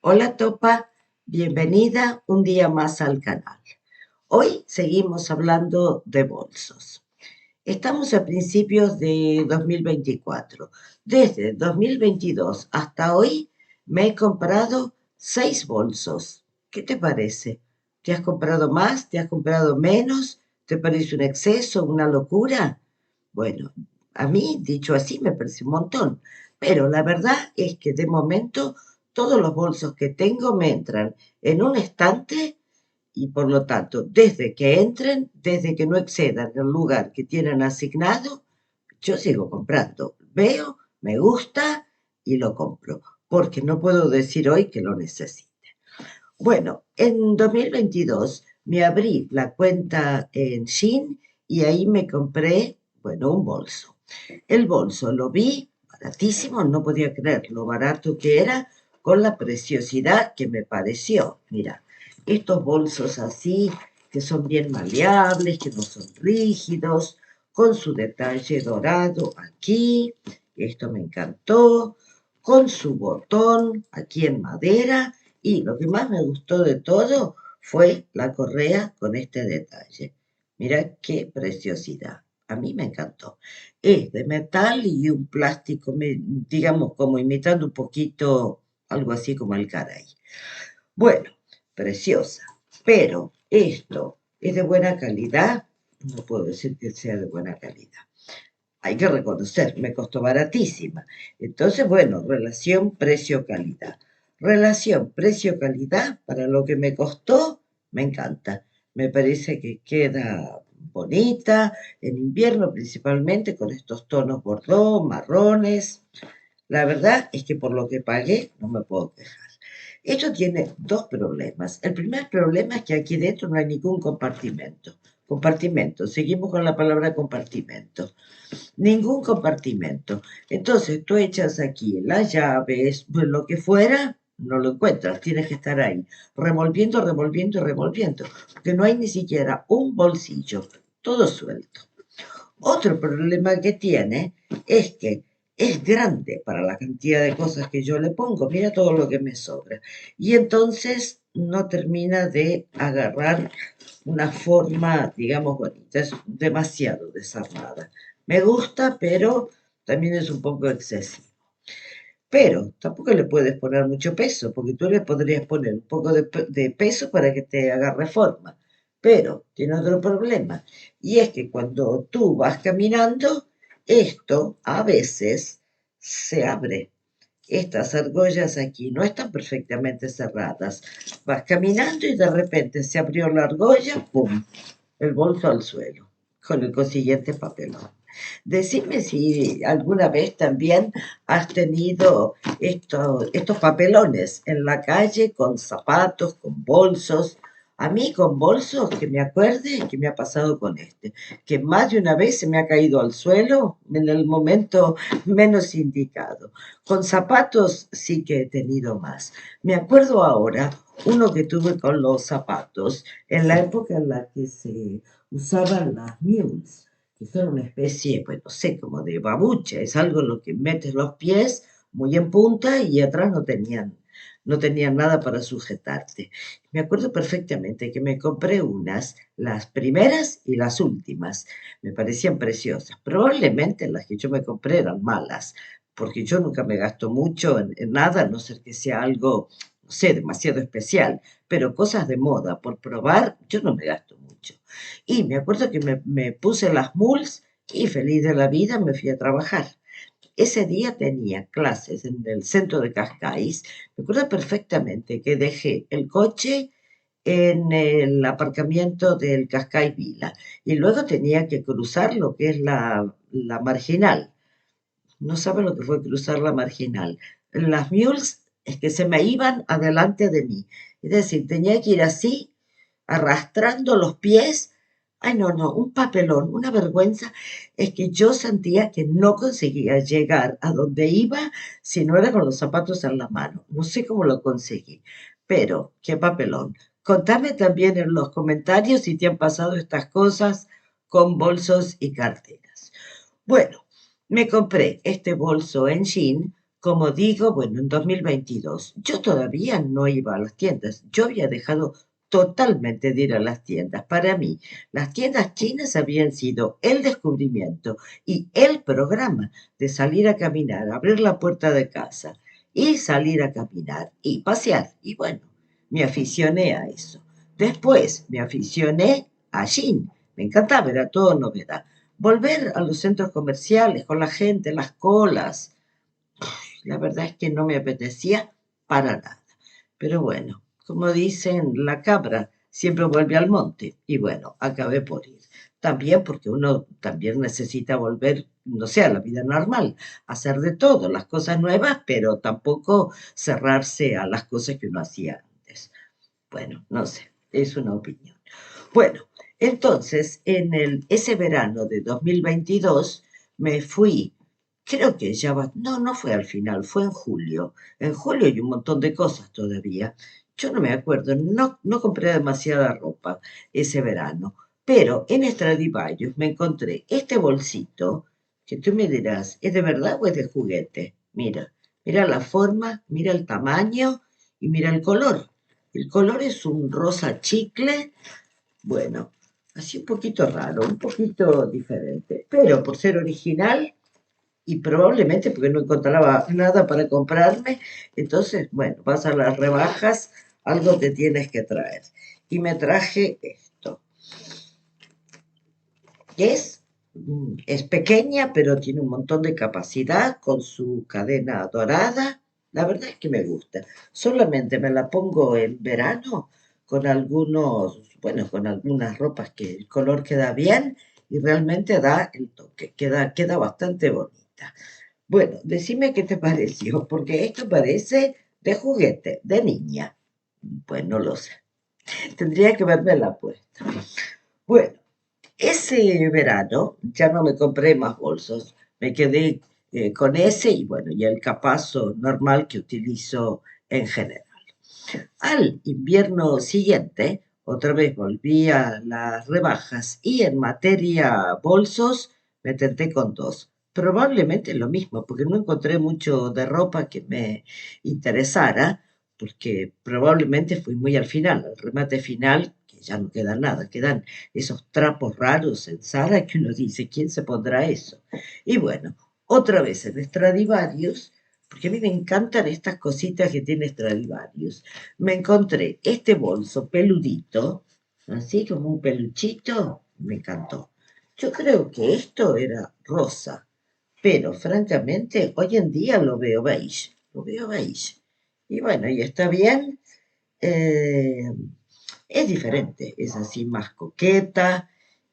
Hola Topa, bienvenida un día más al canal. Hoy seguimos hablando de bolsos. Estamos a principios de 2024. Desde 2022 hasta hoy me he comprado 6 bolsos. ¿Qué te parece? ¿Te has comprado más? ¿Te has comprado menos? ¿Te parece un exceso, una locura? Bueno, a mí, dicho así, me parece un montón. Pero la verdad es que de momento todos los bolsos que tengo me entran en un estante y por lo tanto, desde que entren, desde que no excedan el lugar que tienen asignado, yo sigo comprando. Veo, me gusta y lo compro, porque no puedo decir hoy que lo necesite. Bueno, en 2022 me abrí la cuenta en Shein y ahí me compré, bueno, un bolso. El bolso lo vi baratísimo, no podía creer lo barato que era con la preciosidad que me pareció. Mira, estos bolsos así, que son bien maleables, que no son rígidos, con su detalle dorado aquí, esto me encantó, con su botón aquí en madera y lo que más me gustó de todo fue la correa con este detalle. Mira qué preciosidad. A mí me encantó. Es de metal y un plástico, digamos, como imitando un poquito algo así como el caray. Bueno, preciosa. Pero esto es de buena calidad. No puedo decir que sea de buena calidad. Hay que reconocer, me costó baratísima. Entonces, bueno, relación precio-calidad. Relación precio-calidad, para lo que me costó, me encanta. Me parece que queda bonita, en invierno principalmente, con estos tonos bordó, marrones. La verdad es que por lo que pagué, no me puedo quejar. Esto tiene dos problemas. El primer problema es que aquí dentro no hay ningún compartimento. Compartimento, seguimos con la palabra compartimento. Ningún compartimento. Entonces tú echas aquí las llaves, pues lo que fuera, no lo encuentras, tienes que estar ahí, revolviendo, revolviendo y revolviendo, porque no hay ni siquiera un bolsillo, todo suelto. Otro problema que tiene es que es grande para la cantidad de cosas que yo le pongo, mira todo lo que me sobra. Y entonces no termina de agarrar una forma, digamos, bonita, es demasiado desarmada. Me gusta, pero también es un poco excesivo. Pero tampoco le puedes poner mucho peso, porque tú le podrías poner un poco de peso para que te agarre forma. Pero tiene otro problema, y es que cuando tú vas caminando, esto a veces se abre. Estas argollas aquí no están perfectamente cerradas. Vas caminando y de repente se abrió la argolla, ¡pum! El bolso al suelo, con el consiguiente papelón. Decime si alguna vez también has tenido estos papelones en la calle con zapatos, con bolsos. A mí con bolsos, que me acuerde, que me ha pasado con este, que más de una vez se me ha caído al suelo en el momento menos indicado. Con zapatos sí que he tenido más. Me acuerdo ahora uno que tuve con los zapatos en la época en la que se usaban las mules, que son una especie, pues no sé, como de babucha, es algo en lo que metes los pies muy en punta y atrás no tenían nada para sujetarte. Me acuerdo perfectamente que me compré unas, las primeras y las últimas, me parecían preciosas. Probablemente las que yo me compré eran malas, porque yo nunca me gasto mucho en nada, a no ser que sea algo, no sé, demasiado especial, pero cosas de moda, por probar, yo no me gasto mucho. Y me acuerdo que me puse las mules y feliz de la vida me fui a trabajar. Ese día tenía clases en el centro de Cascais. Me acuerdo perfectamente que dejé el coche en el aparcamiento del Cascais Vila y luego tenía que cruzar lo que es la marginal. No sabe lo que fue cruzar la marginal. Las mules es que se me iban adelante de mí. Es decir, tenía que ir así, arrastrando los pies. Ay, no, no, un papelón, una vergüenza. Es que yo sentía que no conseguía llegar a donde iba si no era con los zapatos en la mano. No sé cómo lo conseguí, pero qué papelón. Contame también en los comentarios si te han pasado estas cosas con bolsos y carteras. Bueno, me compré este bolso en jean como digo, bueno, en 2022, yo todavía no iba a las tiendas. Yo había dejado totalmente de ir a las tiendas. Para mí, las tiendas chinas habían sido el descubrimiento y el programa de salir a caminar, abrir la puerta de casa y salir a caminar y pasear. Y bueno, me aficioné a eso. Después me aficioné a Shein. Me encantaba, era todo novedad. Volver a los centros comerciales con la gente, las colas, la verdad es que no me apetecía para nada. Pero bueno, como dicen, la cabra siempre vuelve al monte. Y bueno, acabé por ir. También porque uno también necesita volver, no sé, a la vida normal, hacer de todo, las cosas nuevas, pero tampoco cerrarse a las cosas que uno hacía antes. Bueno, no sé, es una opinión. Bueno, entonces, ese verano de 2022 me fui, creo que ya va, no, no fue al final, fue en julio. En julio hay un montón de cosas todavía. Yo no me acuerdo, no, no compré demasiada ropa ese verano, pero en Stradivarius me encontré este bolsito que tú me dirás, ¿es de verdad o es de juguete? Mira, mira la forma, mira el tamaño y mira el color. El color es un rosa chicle, bueno, así un poquito raro, un poquito diferente, pero por ser original y probablemente porque no encontraba nada para comprarme, entonces, bueno, vas a las rebajas, algo te tienes que traer. Y me traje esto, que es pequeña, pero tiene un montón de capacidad con su cadena dorada. La verdad es que me gusta. Solamente me la pongo en verano con algunos, bueno, con algunas ropas que el color queda bien y realmente da el toque, queda bastante bonita. Bueno, decime qué te pareció, porque esto parece de juguete, de niña. Pues no lo sé. Tendría que verme la puesta. Bueno, ese verano ya no me compré más bolsos, me quedé con ese y bueno, y el capazo normal que utilizo en general. Al invierno siguiente, otra vez volví a las rebajas y en materia bolsos me tenté con dos. Probablemente lo mismo, porque no encontré mucho de ropa que me interesara, porque probablemente fui muy al final, al remate final, que ya no queda nada, quedan esos trapos raros en Zara que uno dice, ¿quién se pondrá eso? Y bueno, otra vez en Stradivarius, porque a mí me encantan estas cositas que tiene Stradivarius, me encontré este bolso peludito, así como un peluchito, me encantó. Yo creo que esto era rosa, pero francamente hoy en día lo veo beige. Y bueno, y está bien, eh, es diferente, es así más coqueta,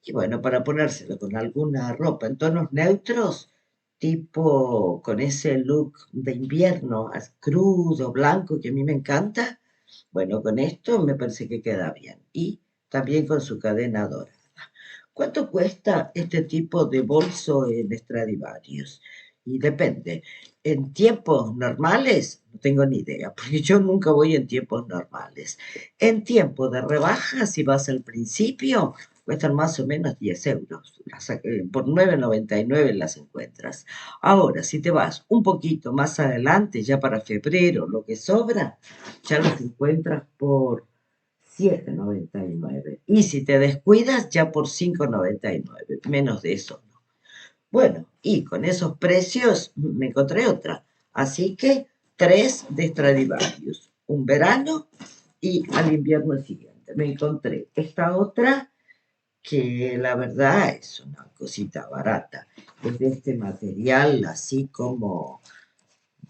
y bueno, para ponérselo con alguna ropa en tonos neutros, tipo con ese look de invierno, crudo, blanco, que a mí me encanta, bueno, con esto me parece que queda bien. Y también con su cadena dorada. ¿Cuánto cuesta este tipo de bolso en Stradivarius? Y depende. En tiempos normales, no tengo ni idea, porque yo nunca voy en tiempos normales. En tiempo de rebaja, si vas al principio, cuestan más o menos 10 euros. Por 9,99 las encuentras. Ahora, si te vas un poquito más adelante, ya para febrero, lo que sobra, ya los encuentras por 7,99. Y si te descuidas, ya por 5,99. Menos de eso no. Bueno, y con esos precios me encontré otra. Así que tres de Stradivarius. Un verano y al invierno siguiente. Me encontré esta otra que la verdad es una cosita barata. Es de este material así como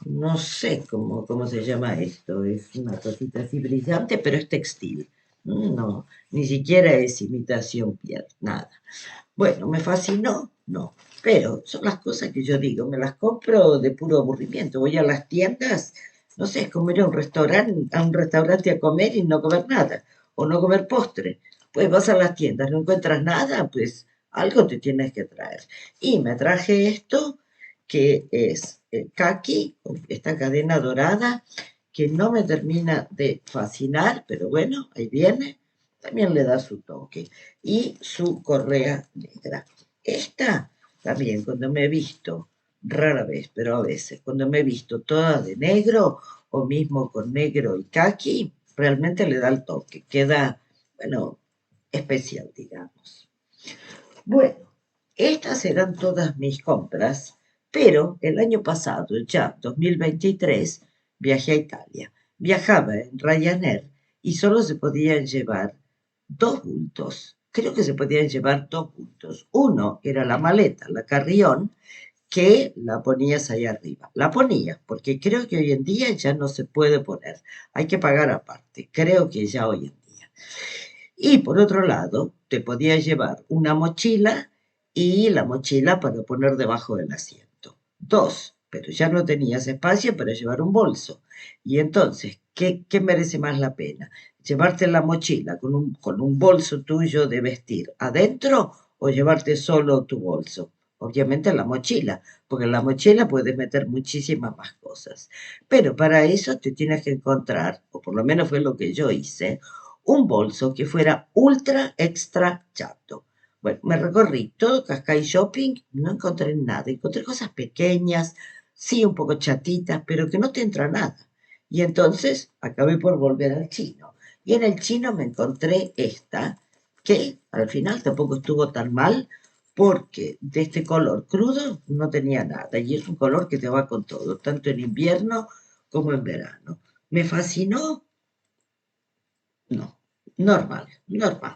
no sé cómo se llama esto, es una cosita así brillante, pero es textil. No, ni siquiera es imitación piel, nada. Bueno, ¿me fascinó? No, pero son las cosas que yo digo, me las compro de puro aburrimiento. Voy a las tiendas, no sé, es como ir a un restaurante a comer y no comer nada, o no comer postre. Pues vas a las tiendas, no encuentras nada, pues algo te tienes que traer. Y me traje esto, que es kaki, esta cadena dorada, que no me termina de fascinar, pero bueno, ahí viene, también le da su toque. Y su correa negra. Esta también, cuando me he visto rara vez, pero a veces, cuando me he visto toda de negro o mismo con negro y caqui, realmente le da el toque, queda, bueno, especial, digamos. Bueno, estas eran todas mis compras, pero el año pasado, ya 2023, viajé a Italia. Viajaba en Ryanair y solo se podían llevar dos bultos. Creo que se podían llevar dos bultos. Uno era la maleta, la carrión, que la ponías ahí arriba. La ponías, porque creo que hoy en día ya no se puede poner. Hay que pagar aparte. Creo que ya hoy en día. Y por otro lado, te podías llevar una mochila y la mochila para poner debajo del asiento. Dos, pero ya no tenías espacio para llevar un bolso. Y entonces, ¿qué merece más la pena? ¿Llevarte la mochila con un bolso tuyo de vestir adentro o llevarte solo tu bolso? Obviamente la mochila, porque en la mochila puedes meter muchísimas más cosas. Pero para eso te tienes que encontrar, o por lo menos fue lo que yo hice, un bolso que fuera ultra extra chato. Bueno, me recorrí todo Cascais Shopping, no encontré nada. Encontré cosas pequeñas, sí, un poco chatitas, pero que no te entra nada. Y entonces acabé por volver al chino. Y en el chino me encontré esta, que al final tampoco estuvo tan mal, porque de este color crudo no tenía nada. Y es un color que te va con todo, tanto en invierno como en verano. ¿Me fascinó? No, normal, normal.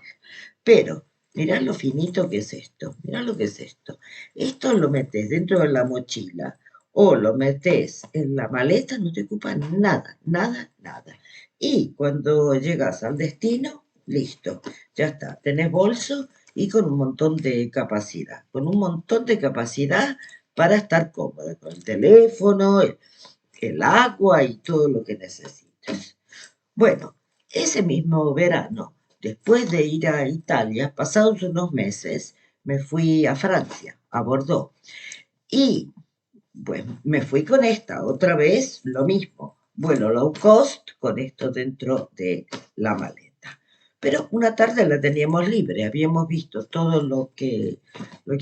Pero, mirá lo finito que es esto, mirá lo que es esto. Esto lo metes dentro de la mochila o lo metes en la maleta, no te ocupa nada, nada, nada. Y cuando llegas al destino, listo, ya está, tenés bolso y con un montón de capacidad, con un montón de capacidad para estar cómoda, con el teléfono, el agua y todo lo que necesitas. Bueno, ese mismo verano, después de ir a Italia, pasados unos meses, me fui a Francia, a Bordeaux. Y pues me fui con esta, otra vez lo mismo, vuelo low cost con esto dentro de la maleta. Pero una tarde la teníamos libre, habíamos visto todo lo que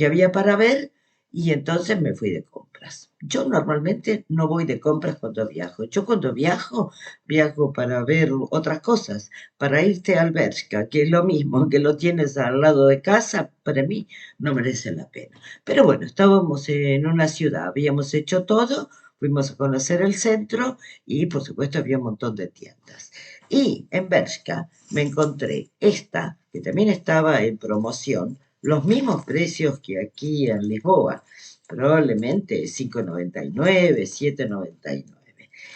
había para ver y entonces me fui de compras. Yo normalmente no voy de compras cuando viajo. Yo cuando viajo para ver otras cosas, para irte al Bershka, que es lo mismo, que lo tienes al lado de casa, para mí no merece la pena. Pero bueno, estábamos en una ciudad, habíamos hecho todo, fuimos a conocer el centro y por supuesto había un montón de tiendas. Y en Bershka me encontré esta, que también estaba en promoción, los mismos precios que aquí en Lisboa, probablemente 5,99, 7,99.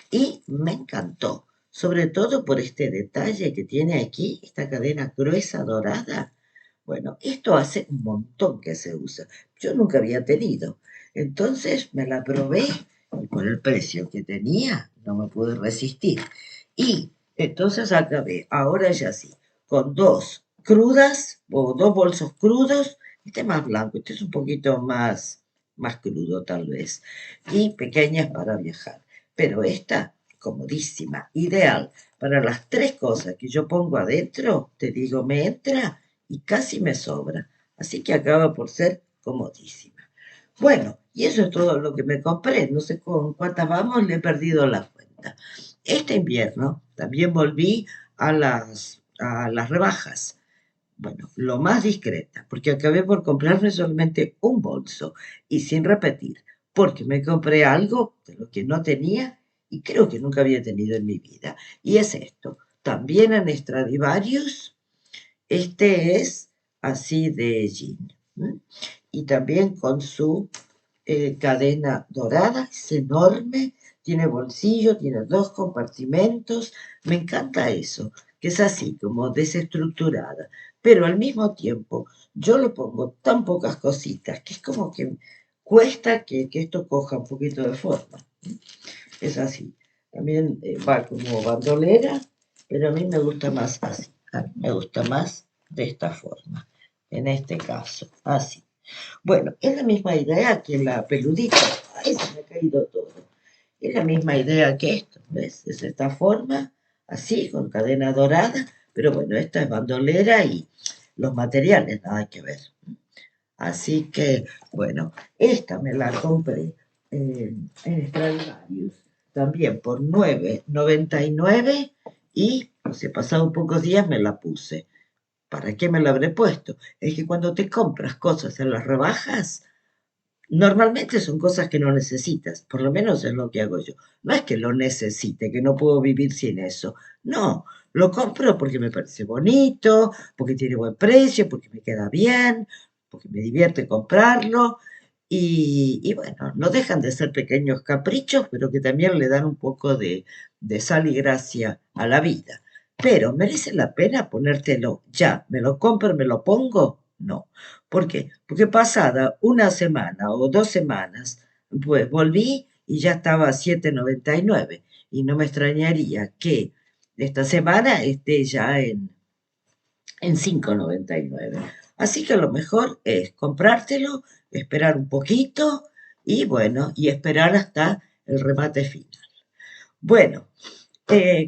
Y me encantó, sobre todo por este detalle que tiene aquí, esta cadena gruesa dorada. Bueno, esto hace un montón que se usa. Yo nunca había tenido. Entonces me la probé y por el precio que tenía no me pude resistir. Y entonces acabé, ahora ya sí, con dos crudas o dos bolsos crudos. Este es más blanco, este es un poquito más crudo tal vez. Y pequeñas para viajar. Pero esta, comodísima, ideal para las tres cosas que yo pongo adentro, te digo, me entra y casi me sobra. Así que acaba por ser comodísima. Bueno, y eso es todo lo que me compré. No sé con cuántas vamos, le he perdido la cuenta. Este invierno también volví a las rebajas. Bueno, lo más discreta, porque acabé por comprarme solamente un bolso y sin repetir, porque me compré algo de lo que no tenía y creo que nunca había tenido en mi vida. Y es esto, también en Stradivarius, este es así de jean. Y también con su cadena dorada, es enorme, tiene bolsillo, tiene dos compartimentos. Me encanta eso, que es así, como desestructurada. Pero al mismo tiempo, yo le pongo tan pocas cositas que es como que cuesta que esto coja un poquito de forma. Es así. También va como bandolera, pero a mí me gusta más así. A mí me gusta más de esta forma. En este caso, así. Bueno, es la misma idea que la peludita. Ay, se me ha caído todo. Es la misma idea que esto, ¿ves? Es esta forma, así, con cadena dorada, pero bueno, esta es bandolera y los materiales nada que ver. Así que, bueno, esta me la compré en Stradivarius, también por 9,99 y, pues he pasado pocos días, me la puse. ¿Para qué me la habré puesto? Es que cuando te compras cosas en las rebajas, normalmente son cosas que no necesitas, por lo menos es lo que hago yo. No es que lo necesite, que no puedo vivir sin eso. No, lo compro porque me parece bonito, porque tiene buen precio, porque me queda bien, porque me divierte comprarlo. Y bueno, no dejan de ser pequeños caprichos, pero que también le dan un poco de sal y gracia a la vida. Pero, ¿merece la pena ponértelo ya? ¿Me lo compro, me lo pongo? No. ¿Por qué? Porque pasada una semana o 2 semanas, pues volví y ya estaba a 7,99. Y no me extrañaría que esta semana esté ya en 5,99. Así que lo mejor es comprártelo, esperar un poquito y bueno, y esperar hasta el remate final. Bueno,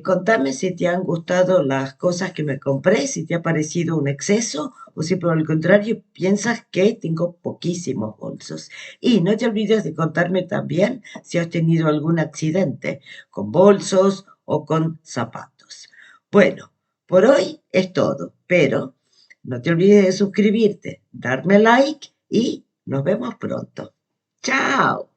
contame si te han gustado las cosas que me compré, si te ha parecido un exceso o si por el contrario piensas que tengo poquísimos bolsos. Y no te olvides de contarme también si has tenido algún accidente con bolsos o con zapatos. Bueno, por hoy es todo, pero no te olvides de suscribirte, darme like y nos vemos pronto. ¡Chao!